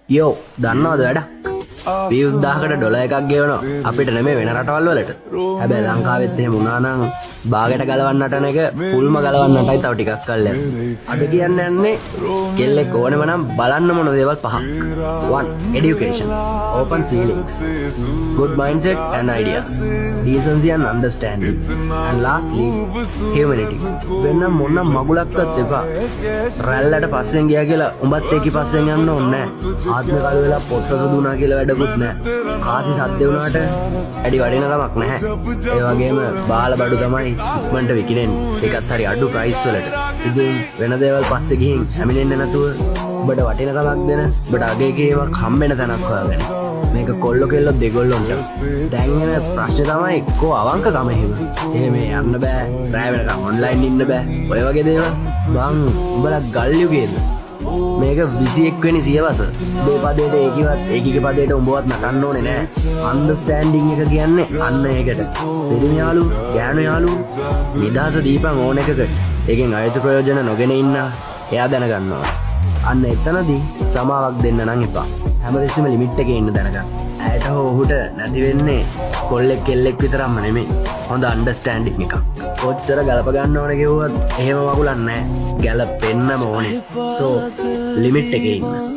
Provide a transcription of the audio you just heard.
යෝ දන්නවද වැඩක් $20,000 එකක් ගෙවනවා අපිට නෙමෙයි වෙන රටවල් වලට. හැබැයි ලංකාවෙත් එහෙම වුණා නම් බාගෙට ගලවන්නට යන එක පුල්ම ගලවන්නටයි තව ටිකක් කල් යන්නේ. අද කියන්නේ යන්නේ කෙල්ලෙක් ඕනෙම නම් බලන්න මොන දේවල් පහක්. 1. Education. Open feelings. Good mindset and ideas. Decency and understanding. And lastly, humanity. වෙන මොන මගුලක්වත් එපා. රැල්ලට පස්සෙන් ගියා කියලා උඹත් ඒකි පස්සෙන් යන්න ඕනේ නැහැ. ආත්ම කාල වෙලා පොත්ත දුනා කියලා වැඩකුත් නැහැ. කාසි සද්ද වුණාට වැඩි වටින කමක් නැහැ. ඒ වගේම බාල බඩු තමයි ඉක්මනට විකිනෙන්නේ. ඒකත් හරි අඩු ප්‍රයිස් වලට. ඉතින් වෙන දේවල් පස්සේ ගිහින් හැමිනෙන්නේ නැතුව ඔබට වටින කමක් දෙන ඔබට අගේ කේවක් හම්බෙන තැනක් හොයාගන්න. මේක කොල්ලෝ කෙල්ලෝ දෙගොල්ලොන්ට. දැන් එන ප්‍රශ්නේ තමයි එක්කෝ අවංකකම එහෙම. එහෙම යන්න බෑ. රැය වෙනකම් ඔන්ලයින් ඉන්න බෑ. ඔය වගේ දේවල්. බං උඹලා ගල් යුගයේද? මේක 21 වෙනි සියවස. මේ පදේට ඒකිවත් ඒකිගේ පදේට උඹවත් නටන්න ඕනේ නෑ. අන්ඩර්ස්ටෑන්ඩින් එක කියන්නේ අන්න ඒකට. දෙදින යාළු, ගෑනු යාළු නිදහස දීපන් ඕන එකකට. ඒකෙන් අයතු ප්‍රයෝජන නොගෙන ඉන්න එයා දැනගන්නවා. අන්න එතනදී සමාවක් දෙන්න නම් එපා. හැමදෙස්සෙම ලිමිට් එකේ ඉන්න දැනගන්න. ඇයට හෝ ඔහුට නැති වෙන්නේ කොල්ලෙක් කෙල්ලෙක් විතරක්ම නෙමෙයි. හොඳ අන්ඩර්ස්ටෑන්ඩින් එකක්. කොච්චර ගලප ගන්න ඕන කිව්වත් එහෙම වගුලක් නැහැ. ගැලපෙන්නම ඕනේ. සෝ ලිමිට් එකේ ඉන්න.